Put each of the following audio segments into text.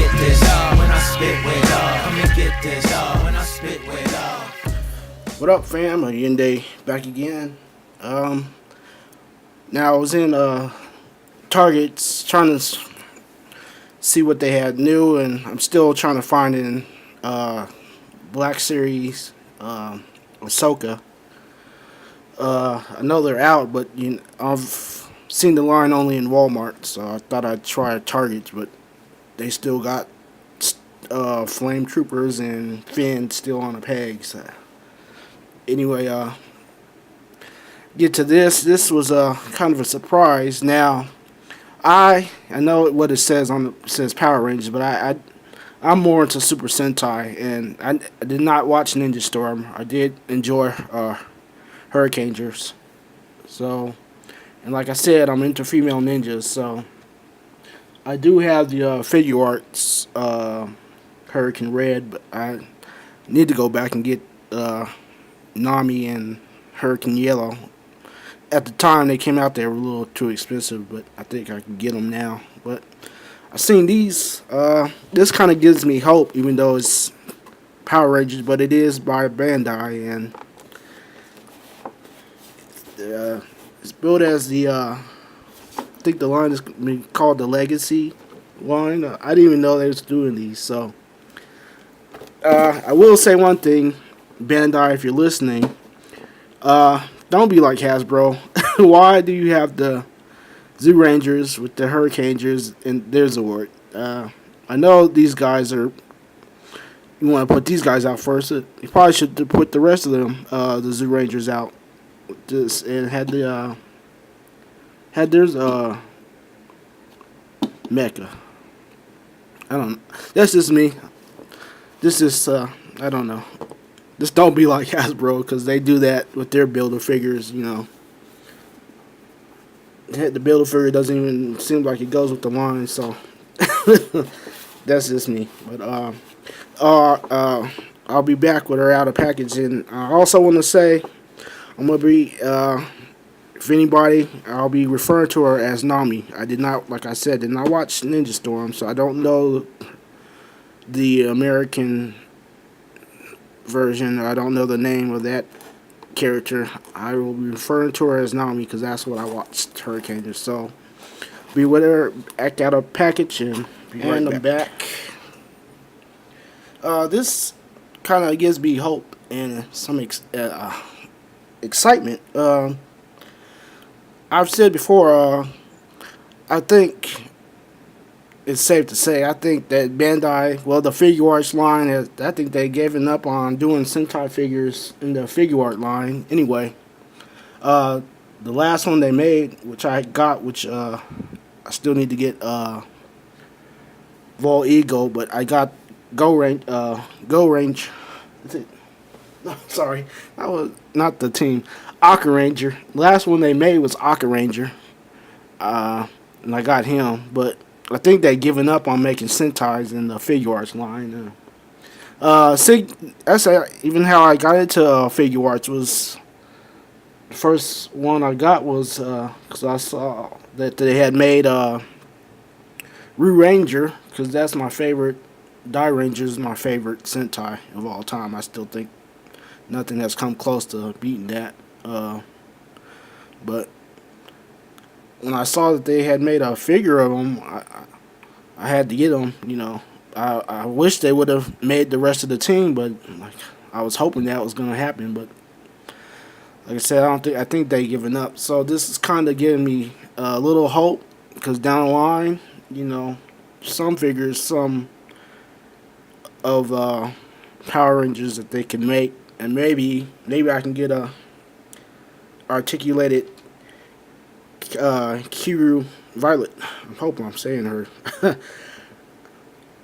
get this. When I spit with come and get this. When I spit with What up, fam? AYINDI'S back again. Now I was in Target's trying to see what they had new, and I'm still trying to find in Black Series Ahsoka. I know they're out, but I've seen the line only in Walmart, so I thought I'd try Target's, but they still got Flame Troopers and Finn still on the pegs. Anyway, get to this. This was kind of a surprise. Now, I know what it says it says Power Rangers, but I'm more into Super Sentai, and I did not watch Ninja Storm. I did enjoy Hurricanegers. So, and like I said, I'm into female ninjas, so I do have the figure arts Hurricane Red, but I need to go back and get Nami and Hurricane Yellow. At the time they came out, they were a little too expensive, but I think I can get them now. But I've seen these. This kind of gives me hope, even though it's Power Rangers, but it is by Bandai, and it's built as the I think the line is called the Legacy line. I didn't even know they was doing these. So I will say one thing, Bandai, if you're listening, don't be like Hasbro. Why do you have the Zoo Rangers with the Hurricanegers and their Zord? I know these guys are. You want to put these guys out first. You probably should put the rest of them, the Zoo Rangers, out. Just and had their mecha. I don't. That's just me. This is I don't know. Just don't be like Hasbro, because they do that with their Builder figures. The Builder figure doesn't even seem like it goes with the line. So that's just me. But I'll be back with her out of package, and I also want to say I'm gonna be if anybody, I'll be referring to her as Nami. I did not, like I said, did not watch Ninja Storm, so I don't know the American version. I don't know the name of that character. I will be referring to her as Nami because that's what I watched Hurricane. So be with her, act out a package, and be right back. This kind of gives me hope and some excitement. I've said before, I think it's safe to say, I think that Bandai, well, the figure arts line, I think they've given up on doing Sentai figures in the figure art line. Anyway, the last one they made, which I got, which I still need to get Vol Ego, but I got Go Range. That's it. No, sorry, that was not the team. Aka Ranger. Last one they made was Aka Ranger, and I got him, but I think they've given up on making Sentais in the figure arts line. That's even how I got into figure arts. Was the first one I got was because I saw that they had made Rue Ranger, because that's my favorite. Die Ranger is my favorite Sentai of all time. I still think nothing has come close to beating that. But when I saw that they had made a figure of them, I had to get them. I wish they would have made the rest of the team, but I was hoping that was going to happen. But like I said, I think they've given up. So this is kind of giving me a little hope, because down the line, some figures, some of Power Rangers that they can make, and maybe I can get a articulated Kiru Violet. I'm hoping I'm saying her.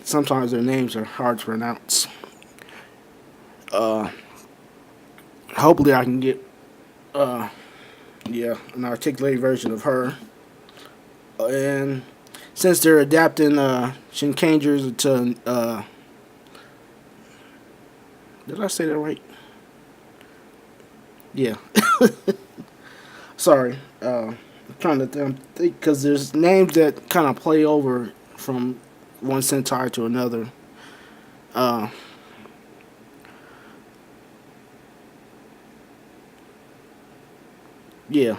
Sometimes their names are hard to pronounce. Hopefully I can get an articulated version of her. And since they're adapting Shinkangers to did I say that right? Yeah. Sorry. I'm trying to think, because there's names that kind of play over from one Sentai to another. Uh, yeah,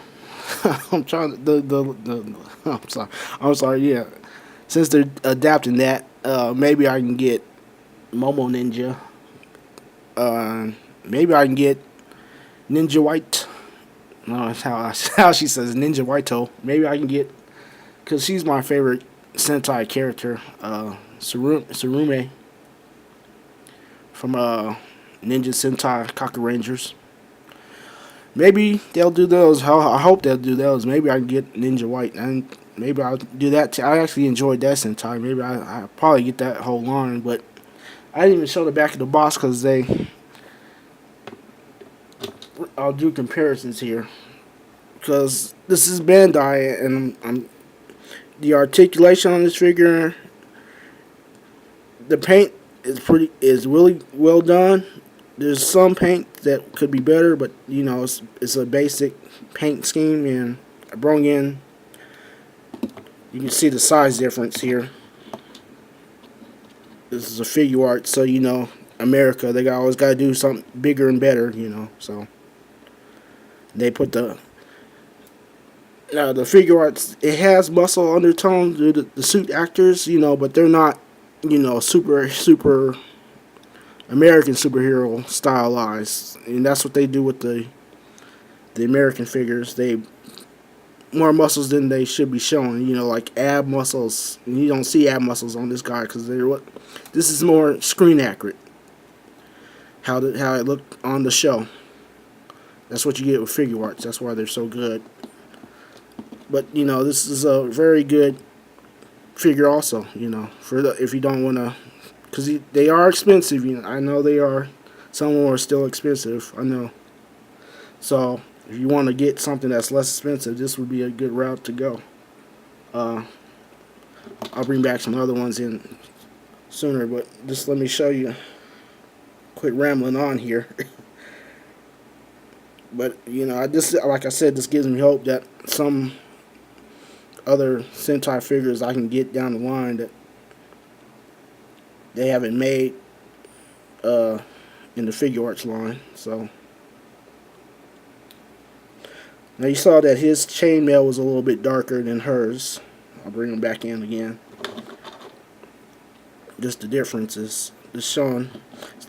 I'm trying to I'm sorry. I'm sorry. Yeah, since they're adapting that, maybe I can get Momo Ninja. Maybe I can get Ninja White. No, that's how she says Ninja Whiteo. Maybe I can get, because she's my favorite Sentai character, Tsurume from Ninja Sentai Kaku Rangers. Maybe they'll do those. I hope they'll do those. Maybe I can get Ninja White, and maybe I'll do that too. I actually enjoyed that Sentai. Maybe I probably get that whole line, but I didn't even show the back of the box because I'll do comparisons here because this is Bandai, and the articulation on this figure, the paint is really well done. There's some paint that could be better, but it's a basic paint scheme, and I brought in. You can see the size difference here. This is a figure art, so America, they always got to do something bigger and better, So they put the figure arts. It has muscle undertones due to the suit actors, but they're not, super American superhero stylized, and that's what they do with the American figures. They more muscles than they should be showing, like ab muscles. And you don't see ab muscles on this guy because they're what. This is more screen accurate. How it looked on the show. That's what you get with figure arts. That's why they're so good. But this is a very good figure also. For if you don't want to. Because they are expensive. I know they are. Some of them are still expensive. I know. So, if you want to get something that's less expensive, this would be a good route to go. I'll bring back some other ones in sooner, but just let me show you. Quit rambling on here. But, like I said, this gives me hope that some other Sentai figures I can get down the line that they haven't made in the figure arts line. So now you saw that his chainmail was a little bit darker than hers. I'll bring them back in again. Just the differences. Just showing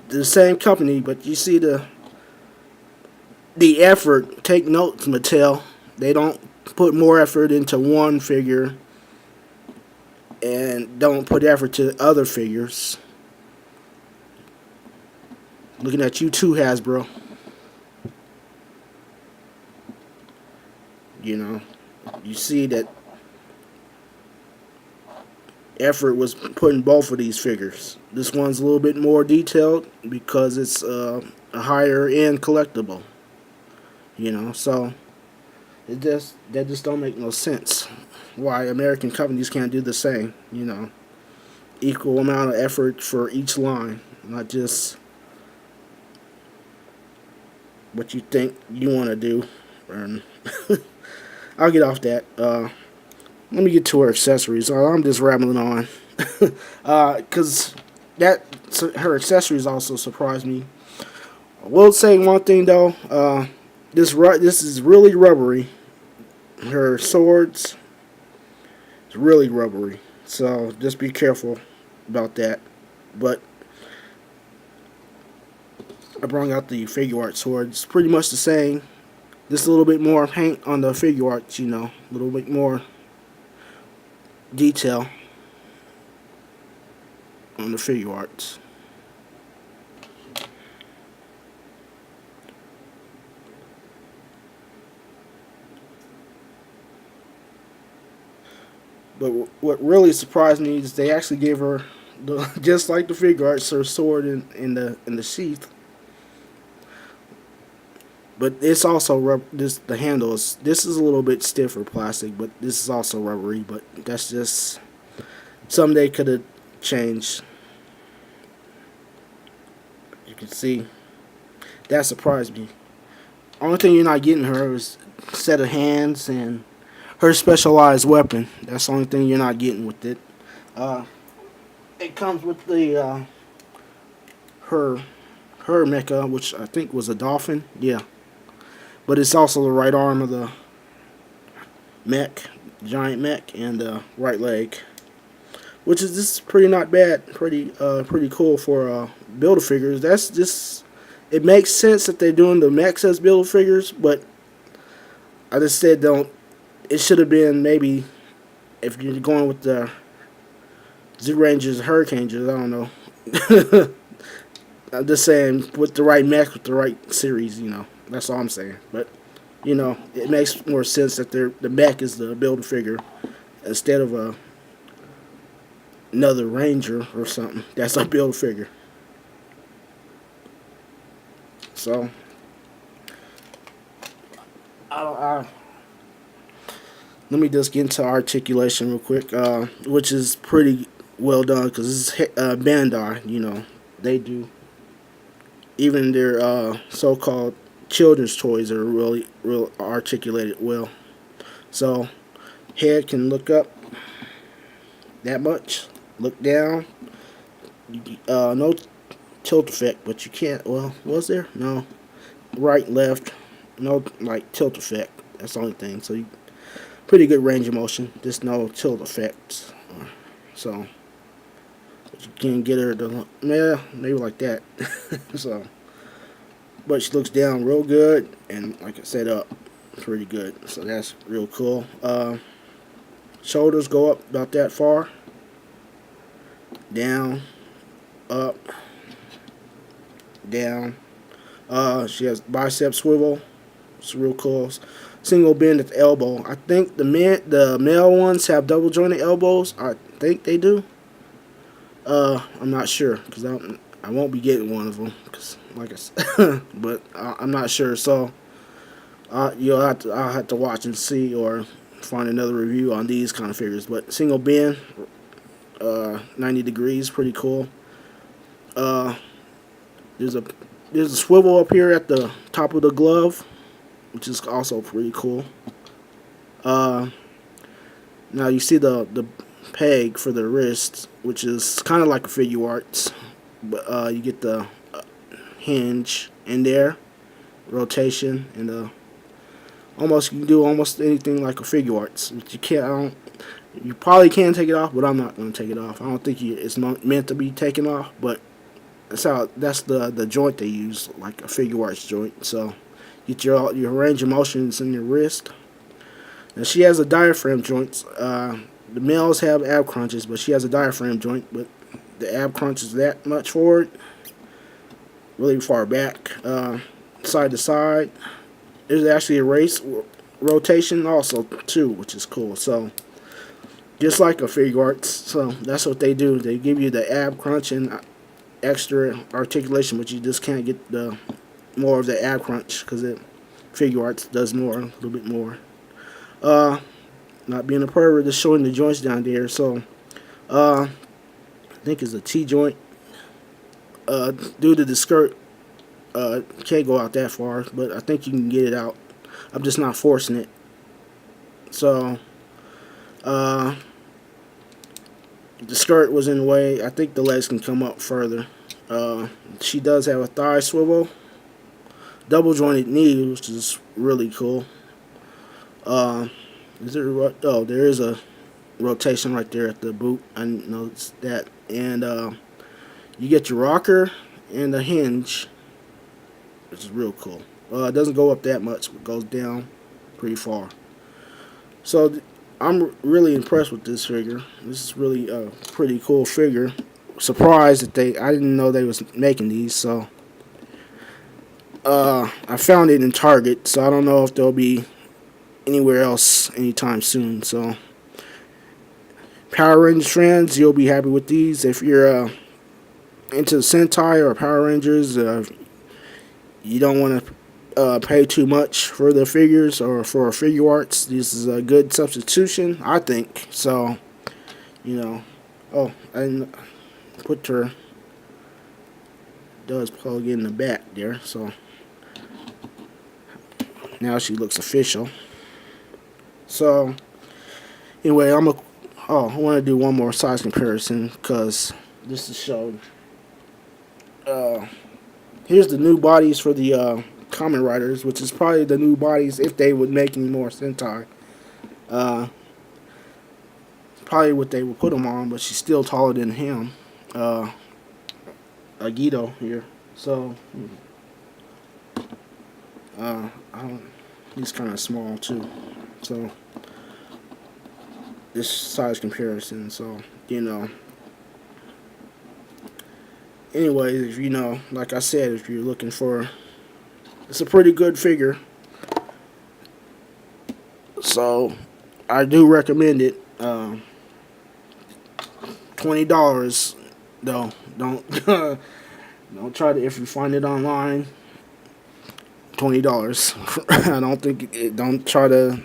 the same company, but you see the effort. Take notes, Mattel. They don't put more effort into one figure and don't put effort to other figures. Looking at you too, Hasbro. You see that effort was put in both of these figures. This one's a little bit more detailed because it's a higher end collectible. So that just don't make no sense. Why American companies can't do the same, equal amount of effort for each line, not just what you think you want to do. And I'll get off that. Let me get to her accessories. I'm just rambling on, because her accessories also surprised me. I will say one thing though. This is really rubbery. Her swords is really rubbery, so just be careful about that. But I brought out the figure art sword. It's pretty much the same. Just a little bit more paint on the figure arts, a little bit more detail on the figure arts. But what really surprised me is they actually gave her, just like the figure arts, her sword in the sheath. But it's also the handle is. This is a little bit stiffer plastic, but this is also rubbery. But that's just something they could have changed. You can see that surprised me. Only thing you're not getting her is a set of hands and her specialized weapon. That's the only thing you're not getting with it. it comes with the her mecha, which I think was a dolphin. Yeah, but it's also the right arm of the mech, giant mech, and the right leg, which is just pretty not bad, pretty cool for builder figures. That's just, it makes sense that they're doing the mechs as builder figures, but I just said don't. It should have been maybe if you're going with the Zoo Rangers, Hurricanegers. I don't know. I'm just saying with the right mech, with the right series. That's all I'm saying. But it makes more sense that the mech is the builder figure instead of another Ranger or something. That's a builder figure. So let me just get into Articulation real quick, which is pretty well done because this is Bandai. They do, even their so-called children's toys are really real articulated well. So head can look up that much, look down. No tilt effect, but you can't. Well, was there? No. Right, left, no like tilt effect. That's the only thing. So pretty good range of motion, just no tilt effects. So but you can get her to, yeah, maybe like that. So, but she looks down real good, and like I said, up pretty good. So that's real cool. Shoulders go up about that far, down, up, down. She has bicep swivel. It's real cool. Single bend at the elbow. I think the male ones have double jointed elbows. I think they do. I'm not sure because I won't be getting one of them because, like I said, but I'm not sure. So I'll have to watch and see or find another review on these kind of figures. But single bend, 90 degrees, pretty cool. There's a swivel up here at the top of the glove, which is also pretty cool. Now you see the peg for the wrist, which is kind of like a figure arts, but you get the hinge in there, rotation, and almost you can do almost anything like a figure arts. But you can't. You probably can take it off, but I'm not going to take it off. I don't think it's meant to be taken off, but that's the joint they use, like a figure arts joint. So get your range of motions in your wrist. And she has a diaphragm joint. The males have ab crunches, but she has a diaphragm joint. But the ab crunch is that much forward, really far back, side to side. There's actually a race rotation also too, which is cool. So just like a figure arts, so that's what they do. They give you the ab crunch and extra articulation, but you just can't get the more of the ab crunch because figure arts does more, a little bit more. Not being a pervert, just showing the joints down there. So I think it's a T joint. Due to the skirt, can't go out that far, but I think you can get it out. I'm just not forcing it. So the skirt was in the way. I think the legs can come up further. She does have a thigh swivel, double jointed knee, which is really cool. There is a rotation right there at the boot. I noticed that. And you get your rocker and the hinge, which is real cool. It doesn't go up that much, but goes down pretty far. So I'm really impressed with this figure. This is really a pretty cool figure. Surprised that I didn't know they was making these. So I found it in Target, so I don't know if they'll be anywhere else anytime soon. So Power Rangers fans, you'll be happy with these. If you're into Sentai or Power Rangers, you don't want to pay too much for the figures or for figure arts, this is a good substitution, I think. So, oh, I didn't put her, does plug in the back there, so now she looks official. So anyway, I want to do one more size comparison because just to show. Here's the new bodies for the Kamen Riders, which is probably the new bodies if they would make any more Sentai. Probably what they would put them on, but she's still taller than him. Agito here. So, I don't, he's kind of small too. So, this size comparison. So, you know. Anyways, if you know, like I said, if you're looking for, it's a pretty good figure. So, I do recommend it. $20 though. Don't don't try to, if you find it online. $20. I don't think don't try to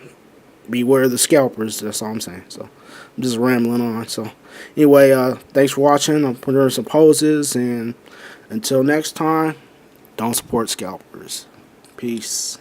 beware of the scalpers. That's all I'm saying. So I'm just rambling on. So anyway, thanks for watching. I'll put in some poses, and until next time, don't support scalpers. Peace.